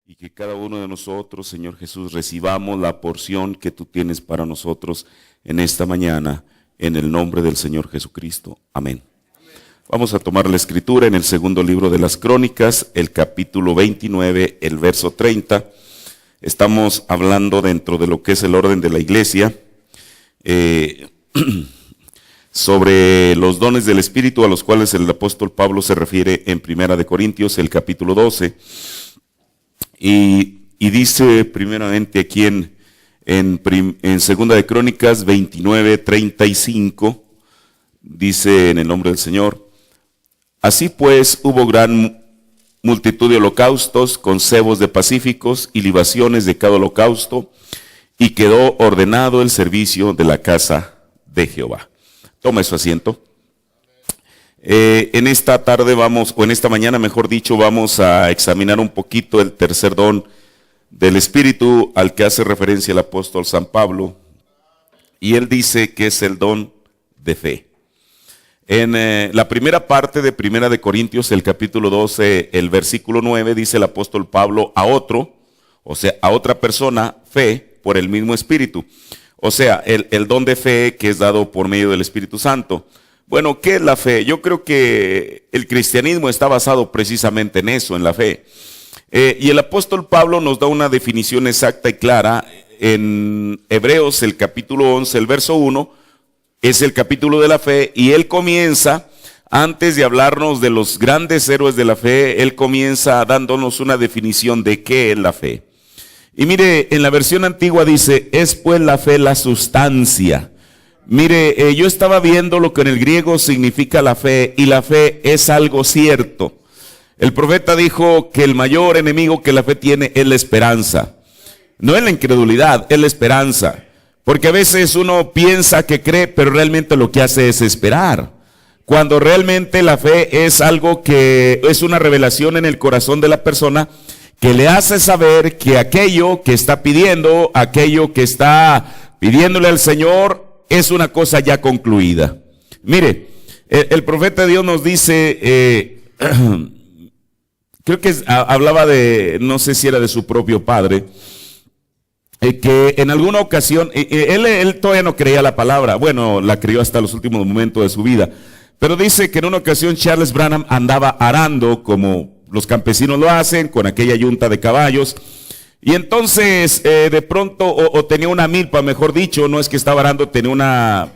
y que cada uno de nosotros, Señor Jesús, recibamos la porción que tú tienes para nosotros en esta mañana, en el nombre del Señor Jesucristo. Amén. Vamos a tomar la escritura en el segundo libro de las Crónicas, el capítulo 29, el verso 30. Estamos hablando dentro de lo que es el orden de la iglesia, sobre los dones del Espíritu a los cuales el apóstol Pablo se refiere en Primera de Corintios, el capítulo 12. Y dice primeramente aquí en Segunda de Crónicas 29, 35, dice en el nombre del Señor: así pues hubo gran multitud de holocaustos con cebos de pacíficos y libaciones de cada holocausto, y quedó ordenado el servicio de la casa de Jehová. Toma su asiento. En esta tarde en esta mañana mejor dicho, vamos a examinar un poquito el tercer don del Espíritu al que hace referencia el apóstol San Pablo, y él dice que es el don de fe. En la primera parte de Primera de Corintios, el capítulo 12, el versículo 9, dice el apóstol Pablo a otro, o sea, a otra persona, fe por el mismo Espíritu. O sea, el don de fe que es dado por medio del Espíritu Santo. Bueno, ¿qué es la fe? Yo creo que el cristianismo está basado precisamente en eso, en la fe. Y el apóstol Pablo nos da una definición exacta y clara en Hebreos, el capítulo 11, el verso 1, es el capítulo de la fe, y él comienza, antes de hablarnos de los grandes héroes de la fe, él comienza dándonos una definición de qué es la fe. Y mire, en la versión antigua dice, es pues la fe la sustancia. Mire, yo estaba viendo lo que en el griego significa la fe, y la fe es algo cierto. El profeta dijo que el mayor enemigo que la fe tiene es la esperanza. No es la incredulidad, es la esperanza. Porque a veces uno piensa que cree, pero realmente lo que hace es esperar. Cuando realmente la fe es algo que es una revelación en el corazón de la persona, que le hace saber que aquello que está pidiendo, aquello que está pidiéndole al Señor, es una cosa ya concluida. Mire, el profeta de Dios nos dice, creo que hablaba de, no sé si era de su propio padre, que en alguna ocasión, él todavía no creía la palabra, bueno, la creyó hasta los últimos momentos de su vida, pero dice que en una ocasión Charles Branham andaba arando como los campesinos lo hacen, con aquella yunta de caballos, y entonces de pronto, o tenía una milpa, mejor dicho, no es que estaba arando, tenía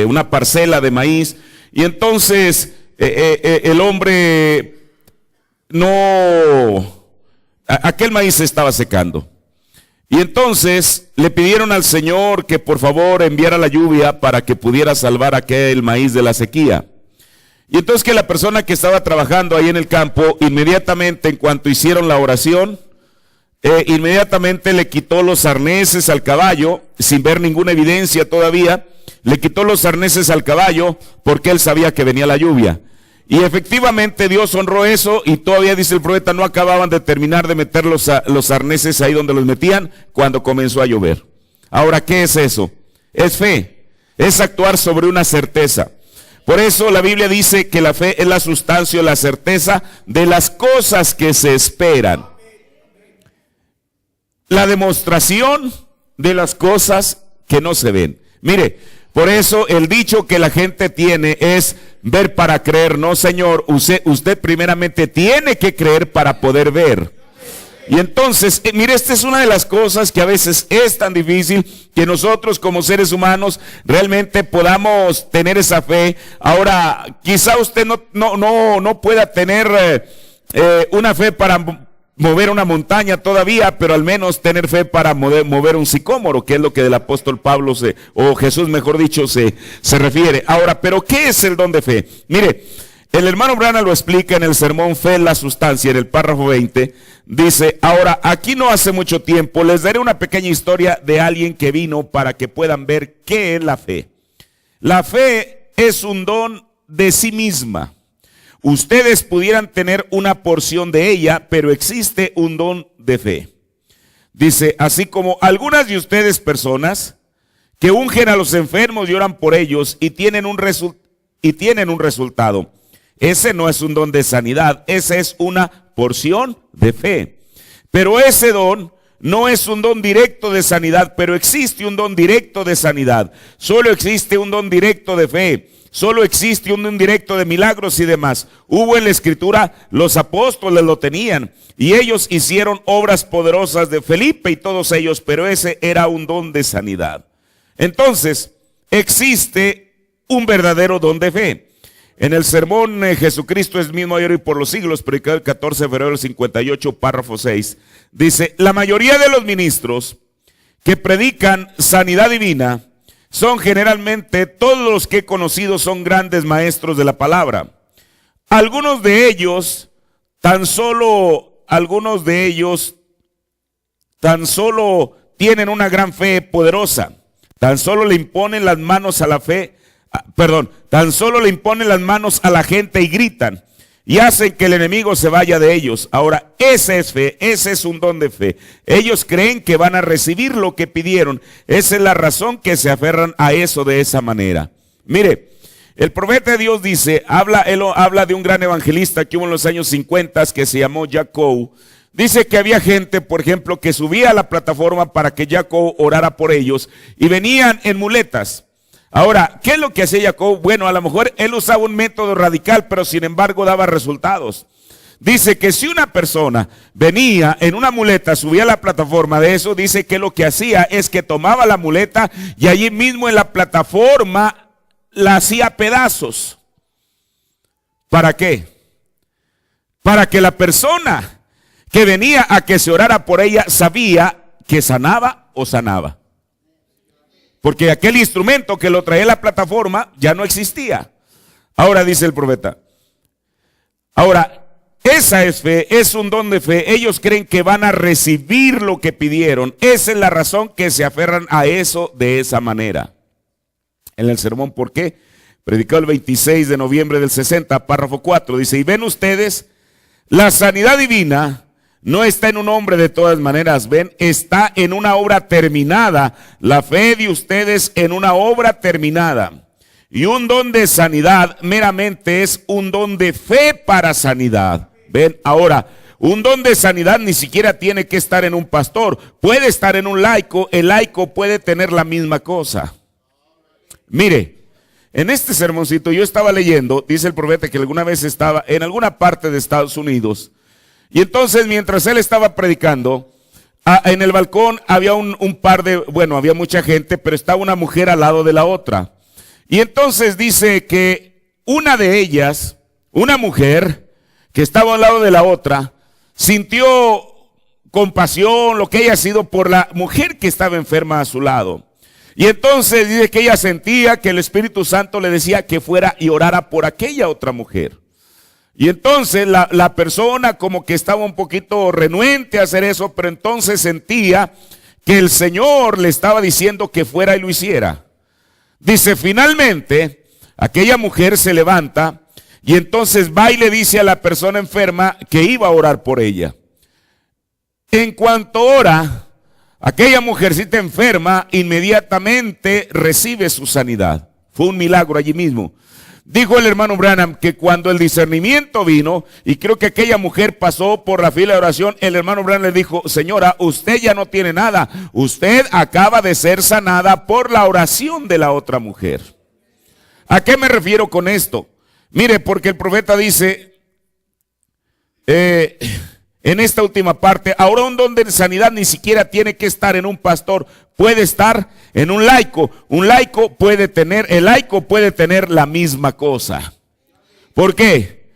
una parcela de maíz, y entonces el hombre aquel maíz se estaba secando. Y entonces le pidieron al Señor que por favor enviara la lluvia para que pudiera salvar aquel maíz de la sequía. Y entonces que la persona que estaba trabajando ahí en el campo, inmediatamente en cuanto hicieron la oración, inmediatamente le quitó los arneses al caballo, sin ver ninguna evidencia todavía, le quitó los arneses al caballo porque él sabía que venía la lluvia. Y efectivamente Dios honró eso, y todavía dice el profeta, no acababan de terminar de meter los arneses ahí donde los metían cuando comenzó a llover. Ahora, ¿qué es eso? Es fe, es actuar sobre una certeza. Por eso la Biblia dice que la fe es la sustancia o la certeza de las cosas que se esperan. La demostración de las cosas que no se ven. Mire, por eso el dicho que la gente tiene es ver para creer. No, señor, usted primeramente tiene que creer para poder ver. Y entonces, mire, esta es una de las cosas que a veces es tan difícil que nosotros como seres humanos realmente podamos tener esa fe. Ahora, quizá usted no pueda tener una fe para mover una montaña todavía, pero al menos tener fe para mover un sicómoro, que es lo que del apóstol Pablo o Jesús mejor dicho se refiere. Ahora, ¿pero qué es el don de fe? Mire, el hermano Branham lo explica en el sermón Fe la sustancia, en el párrafo 20, dice, ahora, aquí no hace mucho tiempo, les daré una pequeña historia de alguien que vino para que puedan ver qué es la fe. La fe es un don de sí misma. Ustedes pudieran tener una porción de ella, pero existe un don de fe. Dice, así como algunas de ustedes personas que ungen a los enfermos y oran por ellos y tienen un resultado. Ese no es un don de sanidad, ese es una porción de fe. Pero ese don no es un don directo de sanidad, pero existe un don directo de sanidad. Solo existe un don directo de fe. Solo existe un don directo de milagros y demás. Hubo en la Escritura, los apóstoles lo tenían y ellos hicieron obras poderosas de Felipe y todos ellos, pero ese era un don de sanidad. Entonces, existe un verdadero don de fe. En el sermón Jesucristo es mismo ayer y por los siglos, predicado el 14 de febrero del 58, párrafo 6, dice: la mayoría de los ministros que predican sanidad divina son generalmente, todos los que he conocido son grandes maestros de la palabra. Algunos de ellos tan solo tienen una gran fe poderosa. Tan solo le imponen las manos a la fe, tan solo le imponen las manos a la gente y gritan y hacen que el enemigo se vaya de ellos. Ahora, esa es fe, ese es un don de fe. Ellos creen que van a recibir lo que pidieron. Esa es la razón que se aferran a eso de esa manera. Mire, el profeta de Dios dice, él habla de un gran evangelista que hubo en los años 50 que se llamó Jacob. Dice que había gente, por ejemplo, que subía a la plataforma para que Jacob orara por ellos y venían en muletas. Ahora, ¿qué es lo que hacía Jacob? Bueno, a lo mejor él usaba un método radical, pero sin embargo daba resultados. Dice que si una persona venía en una muleta, subía a la plataforma de eso, dice que lo que hacía es que tomaba la muleta y allí mismo en la plataforma la hacía pedazos. ¿Para qué? Para que la persona que venía a que se orara por ella sabía que sanaba o sanaba. Porque aquel instrumento que lo traía a la plataforma ya no existía. Ahora dice el profeta. Ahora, esa es fe, es un don de fe. Ellos creen que van a recibir lo que pidieron. Esa es la razón que se aferran a eso de esa manera. En el sermón, ¿por qué? Predicado el 26 de noviembre del 60, párrafo 4, dice: y ven ustedes, la sanidad divina no está en un hombre de todas maneras, ven, está en una obra terminada. La fe de ustedes en una obra terminada. Y un don de sanidad meramente es un don de fe para sanidad. Ven, ahora, un don de sanidad ni siquiera tiene que estar en un pastor. Puede estar en un laico, el laico puede tener la misma cosa. Mire, en este sermoncito yo estaba leyendo, dice el profeta que alguna vez estaba en alguna parte de Estados Unidos. Y entonces mientras él estaba predicando, en el balcón había había mucha gente, pero estaba una mujer al lado de la otra. Y entonces dice que una de ellas, una mujer que estaba al lado de la otra, sintió compasión, lo que haya sido, por la mujer que estaba enferma a su lado. Y entonces dice que ella sentía que el Espíritu Santo le decía que fuera y orara por aquella otra mujer. Y entonces la persona como que estaba un poquito renuente a hacer eso, pero entonces sentía que el Señor le estaba diciendo que fuera y lo hiciera. Dice, finalmente, aquella mujer se levanta y entonces va y le dice a la persona enferma que iba a orar por ella. En cuanto ora, aquella mujercita enferma inmediatamente recibe su sanidad. Fue un milagro allí mismo. Dijo el hermano Branham que cuando el discernimiento vino, y creo que aquella mujer pasó por la fila de oración, el hermano Branham le dijo: señora, usted ya no tiene nada, usted acaba de ser sanada por la oración de la otra mujer. ¿A qué me refiero con esto? Mire, porque el profeta dice en esta última parte, ahora un don de sanidad ni siquiera tiene que estar en un pastor, puede estar en un laico. El laico puede tener la misma cosa. ¿Por qué?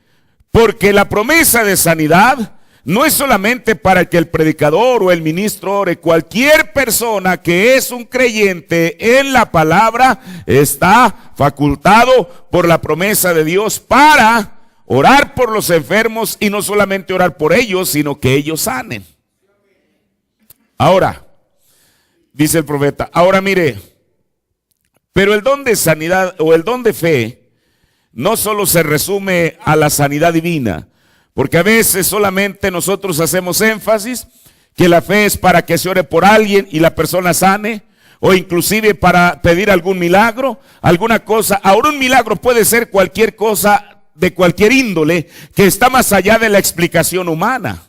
Porque la promesa de sanidad no es solamente para que el predicador o el ministro ore. Cualquier persona que es un creyente en la palabra está facultado por la promesa de Dios para orar por los enfermos, y no solamente orar por ellos, sino que ellos sanen. Ahora, dice el profeta, ahora mire, pero el don de sanidad o el don de fe no solo se resume a la sanidad divina, porque a veces solamente nosotros hacemos énfasis que la fe es para que se ore por alguien y la persona sane, o inclusive para pedir algún milagro, alguna cosa. Ahora un milagro puede ser cualquier cosa de cualquier índole que está más allá de la explicación humana.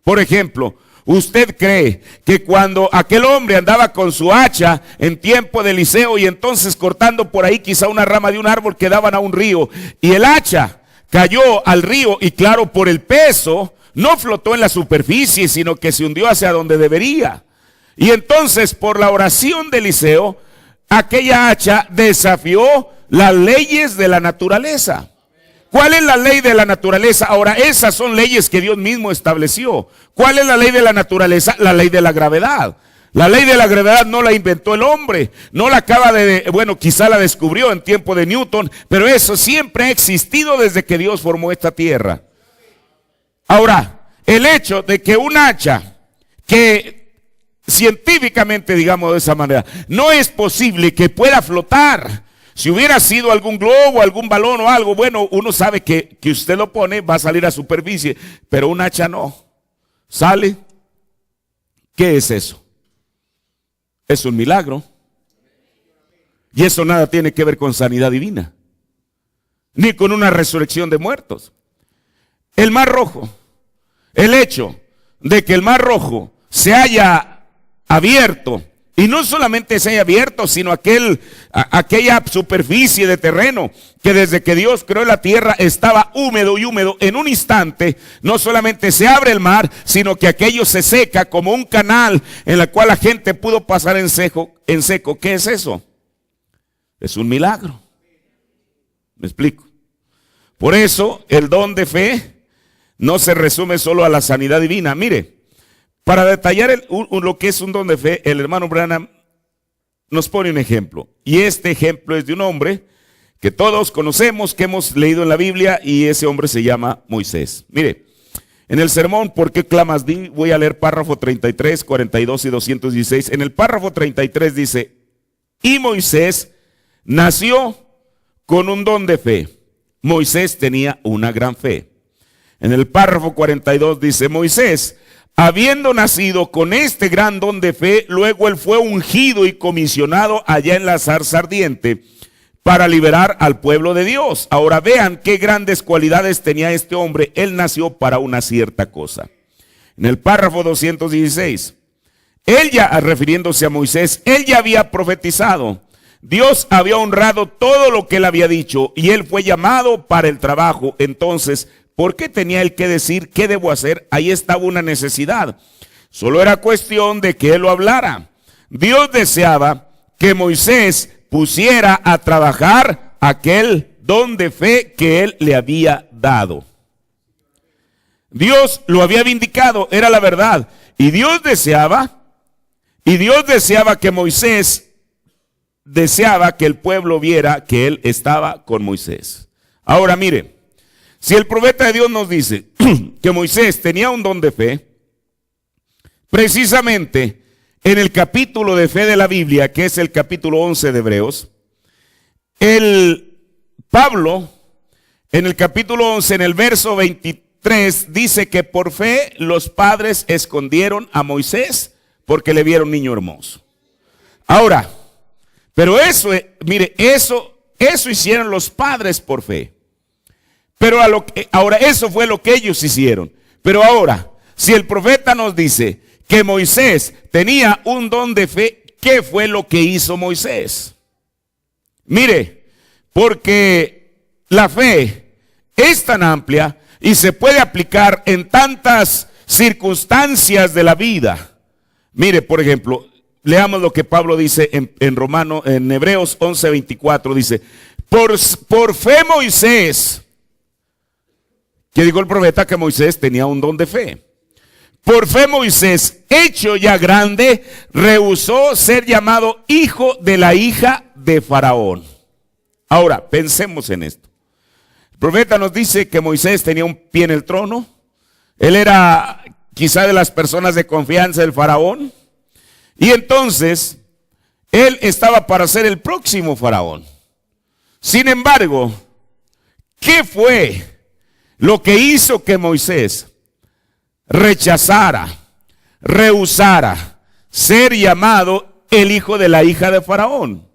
Por ejemplo, ¿Usted cree que cuando aquel hombre andaba con su hacha en tiempo de Eliseo y entonces cortando por ahí quizá una rama de un árbol que daban a un río y el hacha cayó al río y claro, por el peso no flotó en la superficie, sino que se hundió hacia donde debería? Y entonces por la oración de Eliseo, aquella hacha desafió las leyes de la naturaleza. ¿Cuál es la ley de la naturaleza? Ahora, esas son leyes que Dios mismo estableció. ¿Cuál es la ley de la naturaleza? La ley de la gravedad. La ley de la gravedad no la inventó el hombre, no la acaba bueno, quizá la descubrió en tiempo de Newton, pero eso siempre ha existido desde que Dios formó esta tierra. Ahora, el hecho de que un hacha, que científicamente, digamos de esa manera, no es posible que pueda flotar. Si hubiera sido algún globo, algún balón o algo, bueno, uno sabe que usted lo pone, va a salir a superficie, pero un hacha no. Sale. ¿Qué es eso? Es un milagro. Y eso nada tiene que ver con sanidad divina, ni con una resurrección de muertos. El Mar Rojo, el hecho de que el Mar Rojo se haya abierto, y no solamente se haya abierto, sino aquella superficie de terreno que desde que Dios creó la tierra estaba húmedo y húmedo, en un instante no solamente se abre el mar, sino que aquello se seca como un canal en el cual la gente pudo pasar en seco. ¿Qué es eso? Es un milagro. ¿Me explico? Por eso el don de fe no se resume solo a la sanidad divina. Mire, para detallar lo que es un don de fe, el hermano Branham nos pone un ejemplo. Y este ejemplo es de un hombre que todos conocemos, que hemos leído en la Biblia, y ese hombre se llama Moisés. Mire, en el sermón ¿Por qué clamas? Voy a leer párrafo 33, 42 y 216. En el párrafo 33 dice: y Moisés nació con un don de fe. Moisés tenía una gran fe. En el párrafo 42 dice: Moisés, habiendo nacido con este gran don de fe, luego él fue ungido y comisionado allá en la zarza ardiente para liberar al pueblo de Dios. Ahora vean qué grandes cualidades tenía este hombre. Él nació para una cierta cosa. En el párrafo 216, él ya, refiriéndose a Moisés, él ya había profetizado. Dios había honrado todo lo que él había dicho y él fue llamado para el trabajo. Entonces, ¿por qué tenía él que decir qué debo hacer? Ahí estaba una necesidad. Solo era cuestión de que él lo hablara. Dios deseaba que Moisés pusiera a trabajar aquel don de fe que él le había dado. Dios lo había vindicado, era la verdad. Y Dios deseaba que Moisés deseaba que el pueblo viera que él estaba con Moisés. Ahora mire, si el profeta de Dios nos dice que Moisés tenía un don de fe, precisamente en el capítulo de fe de la Biblia, que es el capítulo 11 de Hebreos, el Pablo, en el capítulo 11, en el verso 23, dice que por fe los padres escondieron a Moisés porque le vieron niño hermoso. Ahora, pero eso, mire, eso hicieron los padres por fe. Pero ahora eso fue lo que ellos hicieron. Pero ahora, si el profeta nos dice que Moisés tenía un don de fe, ¿qué fue lo que hizo Moisés? Mire, porque la fe es tan amplia y se puede aplicar en tantas circunstancias de la vida. Mire, por ejemplo, leamos lo que Pablo dice en Hebreos 11:24, dice: por fe Moisés, que dijo el profeta que Moisés tenía un don de fe. Por fe Moisés, hecho ya grande, rehusó ser llamado hijo de la hija de Faraón. Ahora, pensemos en esto. El profeta nos dice que Moisés tenía un pie en el trono. Él era quizá de las personas de confianza del Faraón. Y entonces, él estaba para ser el próximo Faraón. Sin embargo, ¿qué fue lo que hizo que Moisés rechazara, rehusara ser llamado el hijo de la hija de Faraón?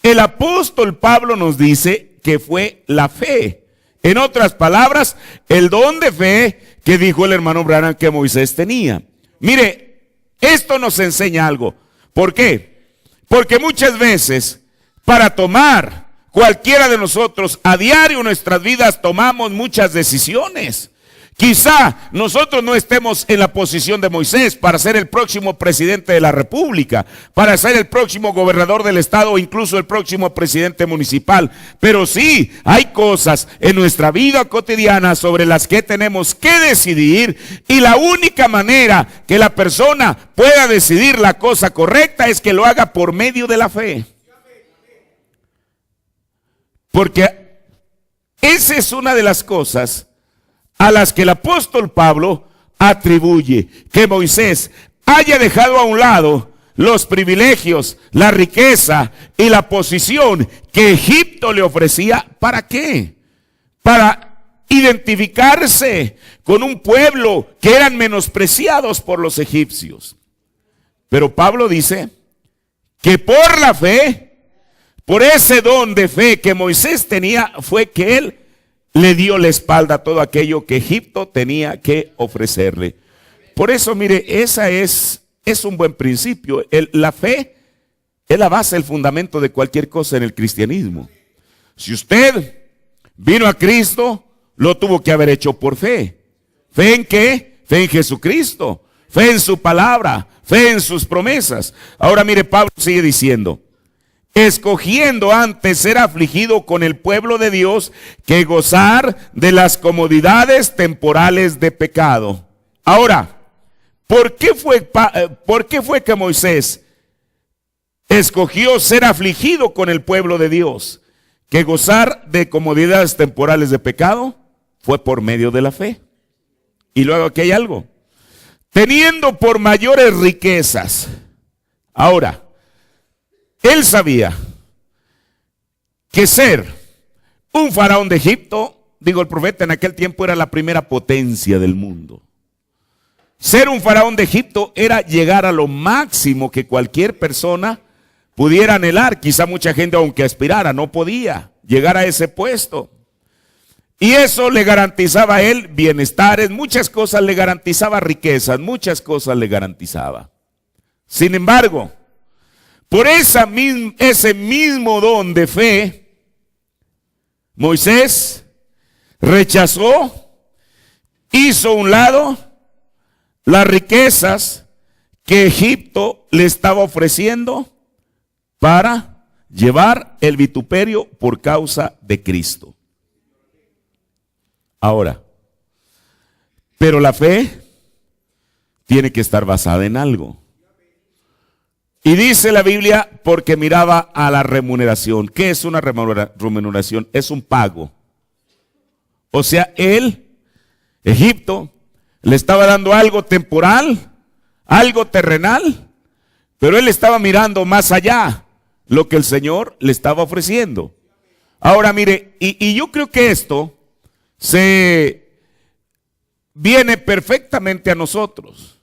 El apóstol Pablo nos dice que fue la fe. En otras palabras, el don de fe que dijo el hermano Branham que Moisés tenía. mire, esto nos enseña algo. ¿Por qué? Porque muchas veces para tomar cualquiera de nosotros a diario en nuestras vidas tomamos muchas decisiones. Quizá nosotros no estemos en la posición de Moisés para ser el próximo presidente de la República, para ser el próximo gobernador del estado o incluso el próximo presidente municipal. Pero sí, hay cosas en nuestra vida cotidiana sobre las que tenemos que decidir, y la única manera que la persona pueda decidir la cosa correcta es que lo haga por medio de la fe. Porque esa es una de las cosas a las que el apóstol Pablo atribuye que Moisés haya dejado a un lado los privilegios, la riqueza y la posición que Egipto le ofrecía. ¿Para qué? Para identificarse con un pueblo que eran menospreciados por los egipcios. Pero Pablo dice que por la fe, por ese don de fe que Moisés tenía, fue que él le dio la espalda a todo aquello que Egipto tenía que ofrecerle. Por eso, mire, esa es un buen principio. La fe es la base, el fundamento de cualquier cosa en el cristianismo. Si usted vino a Cristo, lo tuvo que haber hecho por fe. ¿Fe en qué? Fe en Jesucristo, fe en su palabra, fe en sus promesas. Ahora mire, Pablo sigue diciendo: escogiendo antes ser afligido con el pueblo de Dios que gozar de las comodidades temporales de pecado. Ahora, ¿por qué fue que Moisés escogió ser afligido con el pueblo de Dios que gozar de comodidades temporales de pecado? Fue por medio de la fe. Y luego aquí hay algo: teniendo por mayores riquezas. Ahora, él sabía que ser un faraón de Egipto, digo, el profeta en aquel tiempo era la primera potencia del mundo. Ser un faraón de Egipto era llegar a lo máximo que cualquier persona pudiera anhelar. Quizá mucha gente, aunque aspirara, no podía llegar a ese puesto. Y eso le garantizaba a él bienestares, muchas cosas le garantizaba, riquezas, muchas cosas le garantizaba. Sin embargo, por ese mismo don de fe, Moisés rechazó, hizo a un lado las riquezas que Egipto le estaba ofreciendo para llevar el vituperio por causa de Cristo. Ahora, pero la fe tiene que estar basada en algo. Y dice la Biblia, porque miraba a la remuneración. ¿Qué es una remuneración? Es un pago. O sea, Egipto, le estaba dando algo temporal, algo terrenal, pero él estaba mirando más allá lo que el Señor le estaba ofreciendo. Ahora mire, y yo creo que esto se viene perfectamente a nosotros.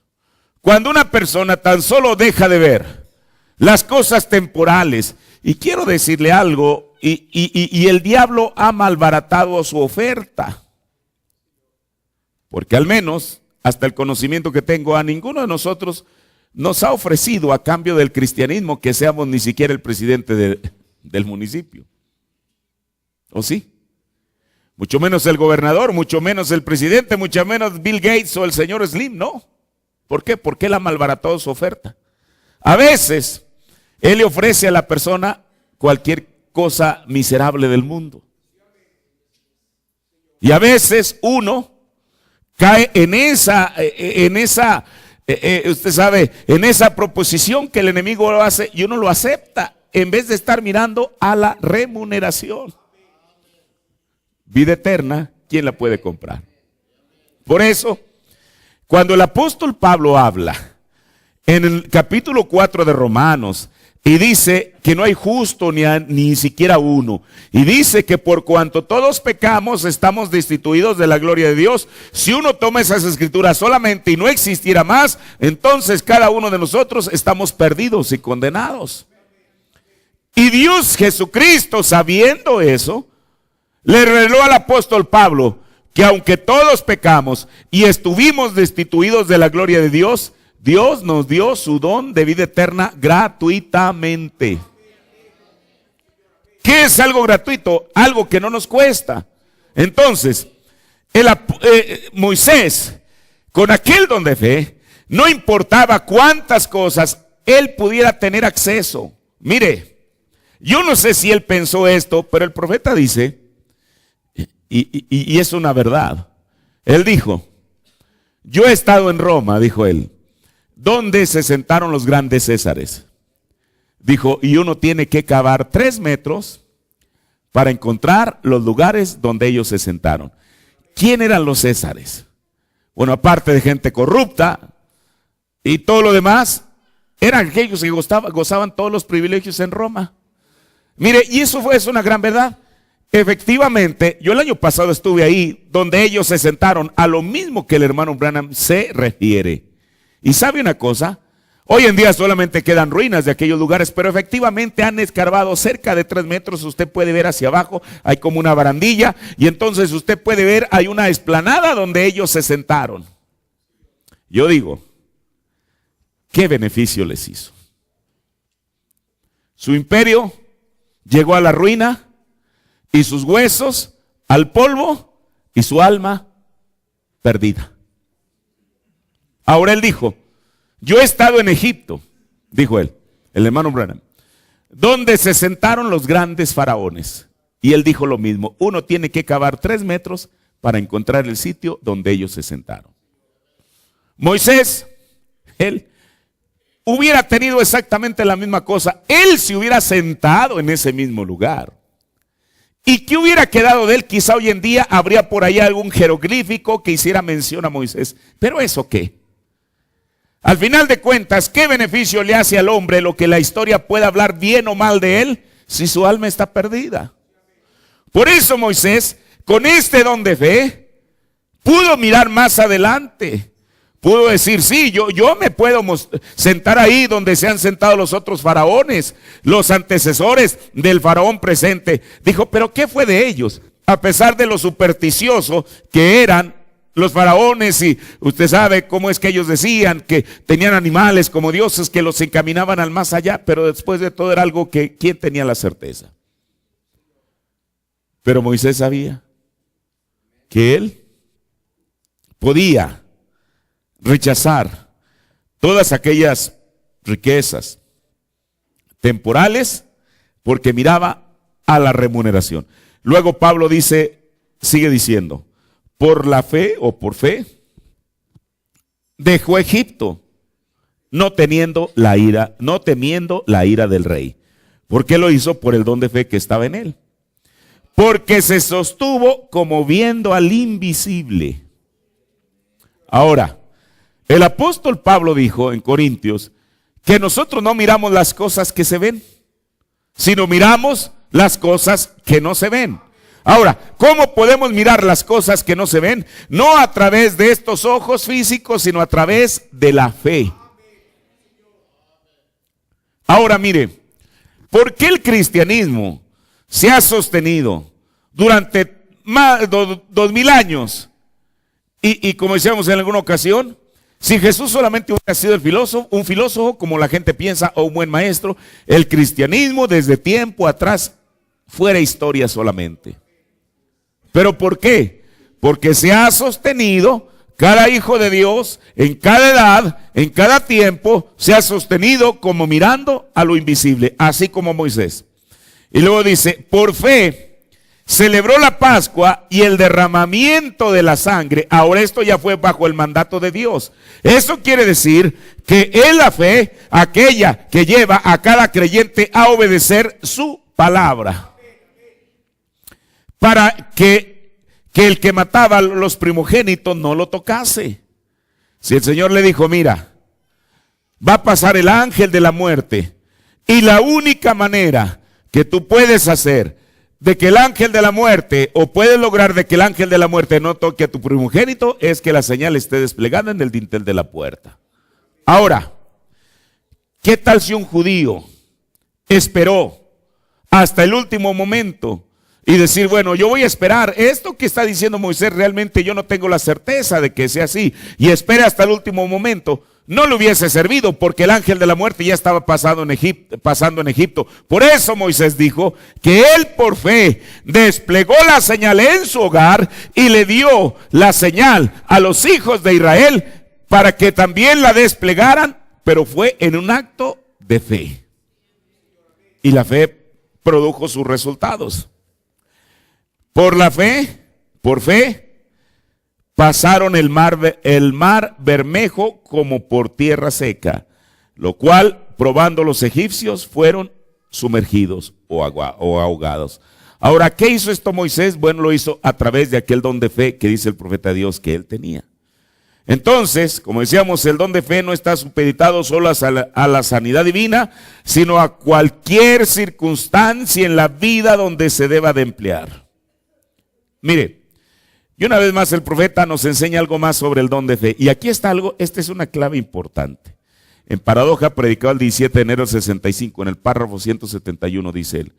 Cuando una persona tan solo deja de ver las cosas temporales, y quiero decirle algo, y el diablo ha malbaratado su oferta, porque al menos, hasta el conocimiento que tengo, a ninguno de nosotros nos ha ofrecido a cambio del cristianismo que seamos ni siquiera el presidente del municipio. ¿O sí? Mucho menos el gobernador, mucho menos el presidente, mucho menos Bill Gates o el señor Slim, no. ¿Por qué? Porque él ha malbaratado su oferta. A veces, él le ofrece a la persona cualquier cosa miserable del mundo. Y a veces uno cae en usted sabe, en esa proposición que el enemigo lo hace y uno lo acepta en vez de estar mirando a la remuneración. Vida eterna, ¿quién la puede comprar? Por eso, cuando el apóstol Pablo habla en el capítulo 4 de Romanos y dice que no hay justo ni siquiera uno, y dice que por cuanto todos pecamos estamos destituidos de la gloria de Dios, si uno toma esas escrituras solamente y no existiera más, entonces cada uno de nosotros estamos perdidos y condenados. Y Dios Jesucristo, sabiendo eso, le reveló al apóstol Pablo que aunque todos pecamos y estuvimos destituidos de la gloria de Dios, Dios nos dio su don de vida eterna gratuitamente. ¿Qué es algo gratuito? Algo que no nos cuesta. Entonces, Moisés, con aquel don de fe, no importaba cuántas cosas él pudiera tener acceso. Mire, yo no sé si él pensó esto, pero el profeta dice, y es una verdad. Él dijo, yo he estado en Roma, dijo él, donde se sentaron los grandes césares. Dijo, y uno tiene que cavar 3 metros para encontrar los lugares donde ellos se sentaron. ¿Quién eran los césares? Bueno, aparte de gente corrupta y todo lo demás, eran aquellos que gozaban todos los privilegios en Roma. Mire, y eso es una gran verdad. Efectivamente, yo el año pasado estuve ahí, donde ellos se sentaron, a lo mismo que el hermano Branham se refiere. Y sabe una cosa, hoy en día solamente quedan ruinas de aquellos lugares, pero efectivamente han escarbado cerca de 3 metros. Usted puede ver hacia abajo, hay como una barandilla, y entonces usted puede ver, hay una explanada donde ellos se sentaron. Yo digo, ¿qué beneficio les hizo? Su imperio llegó a la ruina, y sus huesos al polvo, y su alma perdida. Ahora él dijo, yo he estado en Egipto, dijo él, el hermano Branham, donde se sentaron los grandes faraones. Y él dijo lo mismo, uno tiene que cavar 3 metros para encontrar el sitio donde ellos se sentaron. Moisés, él hubiera tenido exactamente la misma cosa. Él se hubiera sentado en ese mismo lugar. ¿Y qué hubiera quedado de él? Quizá hoy en día habría por ahí algún jeroglífico que hiciera mención a Moisés. ¿Pero eso qué? Al final de cuentas, ¿qué beneficio le hace al hombre lo que la historia pueda hablar bien o mal de él si su alma está perdida? Por eso Moisés, con este don de fe, pudo mirar más adelante. Pudo decir, sí, yo me puedo sentar ahí donde se han sentado los otros faraones, los antecesores del faraón presente. Dijo, pero ¿qué fue de ellos? A pesar de lo supersticioso que eran los faraones, y usted sabe cómo es que ellos decían que tenían animales como dioses que los encaminaban al más allá, pero después de todo era algo que ¿quién tenía la certeza? Pero Moisés sabía que él podía rechazar todas aquellas riquezas temporales porque miraba a la remuneración. Luego Pablo dice, sigue diciendo, por la fe o por fe dejó Egipto, no temiendo la ira del rey. ¿Por qué lo hizo? Por el don de fe que estaba en él. Porque se sostuvo como viendo al invisible. Ahora, el apóstol Pablo dijo en Corintios que nosotros no miramos las cosas que se ven, sino miramos las cosas que no se ven. Ahora, ¿cómo podemos mirar las cosas que no se ven? No a través de estos ojos físicos, sino a través de la fe. Ahora mire, ¿por qué el cristianismo se ha sostenido durante más de 2000 años? Y como decíamos en alguna ocasión, si Jesús solamente hubiera sido un filósofo como la gente piensa, o un buen maestro, el cristianismo desde tiempo atrás fuera historia solamente. ¿Pero por qué? Porque se ha sostenido, cada hijo de Dios, en cada edad, en cada tiempo, se ha sostenido como mirando a lo invisible, así como Moisés. Y luego dice, por fe celebró la Pascua y el derramamiento de la sangre. Ahora esto ya fue bajo el mandato de Dios. Eso quiere decir que es la fe aquella que lleva a cada creyente a obedecer su palabra. Para que el que mataba a los primogénitos no lo tocase. Si el Señor le dijo, mira, va a pasar el ángel de la muerte, y la única manera que tú puedes hacer de que el ángel de la muerte, o puedes lograr de que el ángel de la muerte no toque a tu primogénito, es que la señal esté desplegada en el dintel de la puerta. Ahora, ¿qué tal si un judío esperó hasta el último momento y decir, bueno, yo voy a esperar, esto que está diciendo Moisés realmente yo no tengo la certeza de que sea así, y espere hasta el último momento? no le hubiese servido, porque el ángel de la muerte ya estaba pasando en Egipto. Por eso Moisés dijo que él por fe desplegó la señal en su hogar y le dio la señal a los hijos de Israel para que también la desplegaran, pero fue en un acto de fe. Y la fe produjo sus resultados. Por la fe, por fe, pasaron el mar Bermejo como por tierra seca, lo cual, probando los egipcios, fueron sumergidos o ahogados. Ahora, ¿qué hizo esto Moisés? Bueno, lo hizo a través de aquel don de fe que dice el profeta Dios que él tenía. Entonces, como decíamos, el don de fe no está supeditado solo a la sanidad divina, sino a cualquier circunstancia en la vida donde se deba de emplear. Mire, y una vez más el profeta nos enseña algo más sobre el don de fe. Y aquí está algo, esta es una clave importante. En Paradoja, predicado el 17 de enero del 65, en el párrafo 171, dice él: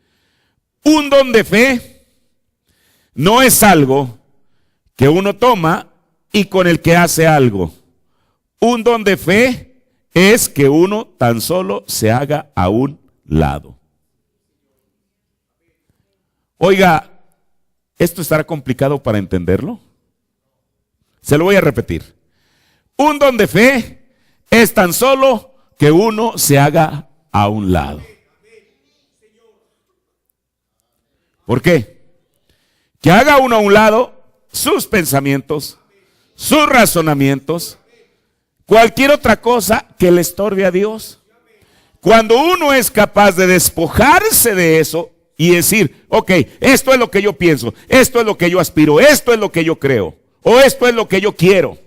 un don de fe no es algo que uno toma y con el que hace algo. Un don de fe es que uno tan solo se haga a un lado. Oiga, ¿esto estará complicado para entenderlo? Se lo voy a repetir. Un don de fe es tan solo que uno se haga a un lado. ¿Por qué? Que haga uno a un lado sus pensamientos, sus razonamientos, cualquier otra cosa que le estorbe a Dios. Cuando uno es capaz de despojarse de eso y decir, ok, esto es lo que yo pienso, esto es lo que yo aspiro, esto es lo que yo creo, o esto es lo que yo quiero.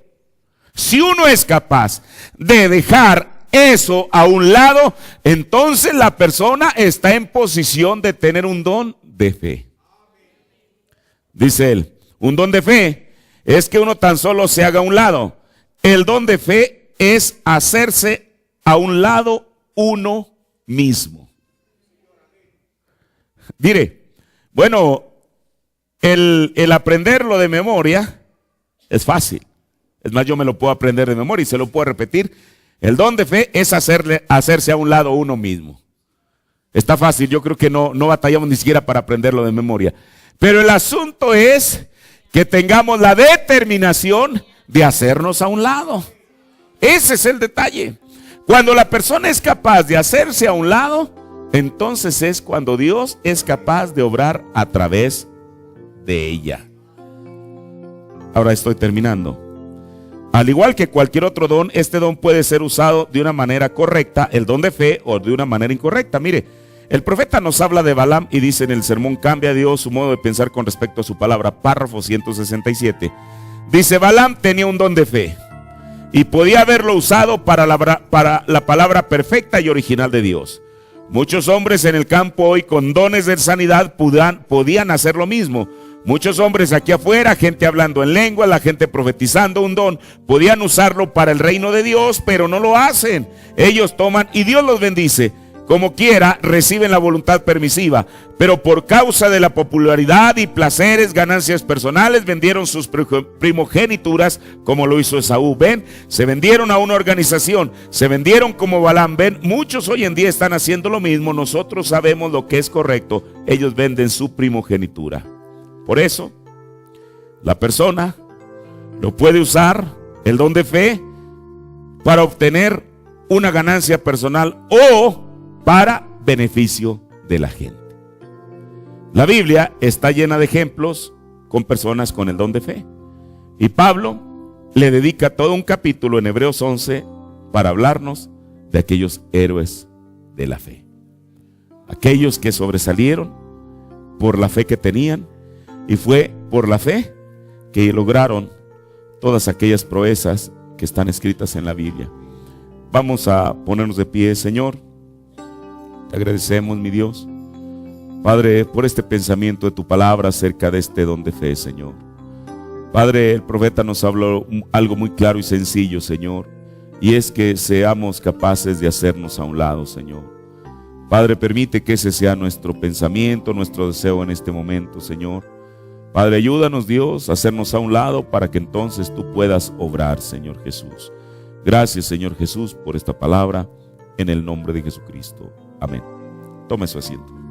Si uno es capaz de dejar eso a un lado, entonces la persona está en posición de tener un don de fe. Dice él, un don de fe es que uno tan solo se haga a un lado. El don de fe es hacerse a un lado uno mismo. Mire, bueno, el aprenderlo de memoria es fácil. Es más, yo me lo puedo aprender de memoria y se lo puedo repetir. El don de fe es hacerse a un lado uno mismo. Está fácil, yo creo que no batallamos ni siquiera para aprenderlo de memoria. Pero el asunto es que tengamos la determinación de hacernos a un lado. Ese es el detalle. Cuando la persona es capaz de hacerse a un lado, entonces es cuando Dios es capaz de obrar a través de ella. Ahora estoy terminando. Al igual que cualquier otro don, este don puede ser usado de una manera correcta, el don de fe, o de una manera incorrecta. Mire, el profeta nos habla de Balaam y dice en el sermón, cambia Dios su modo de pensar con respecto a su palabra, párrafo 167. Dice, Balaam tenía un don de fe y podía haberlo usado para la palabra perfecta y original de Dios. Muchos hombres en el campo hoy con dones de sanidad podían hacer lo mismo. Muchos hombres aquí afuera, gente hablando en lengua, la gente profetizando un don, podían usarlo para el reino de Dios, pero no lo hacen. Ellos toman y Dios los bendice. Como quiera, reciben la voluntad permisiva, pero por causa de la popularidad y placeres, ganancias personales, vendieron sus primogenituras, como lo hizo Esaú. Ven, se vendieron a una organización, se vendieron como Balaam. Ven, muchos hoy en día están haciendo lo mismo. Nosotros sabemos lo que es correcto, ellos venden su primogenitura. Por eso, la persona lo puede usar, el don de fe, para obtener una ganancia personal o para beneficio de la gente. La Biblia está llena de ejemplos con personas con el don de fe. Y Pablo le dedica todo un capítulo en Hebreos 11 para hablarnos de aquellos héroes de la fe. Aquellos que sobresalieron por la fe que tenían, y fue por la fe que lograron todas aquellas proezas que están escritas en la Biblia. Vamos a ponernos de pie, Señor. Te agradecemos, mi Dios, Padre, por este pensamiento de tu palabra acerca de este don de fe, Señor. Padre, el profeta nos habló algo muy claro y sencillo, Señor, y es que seamos capaces de hacernos a un lado, Señor. Padre, permite que ese sea nuestro pensamiento, nuestro deseo en este momento, Señor. Padre, ayúdanos, Dios, a hacernos a un lado para que entonces tú puedas obrar, Señor Jesús. Gracias, Señor Jesús, por esta palabra, en el nombre de Jesucristo. Amén. Tome su asiento.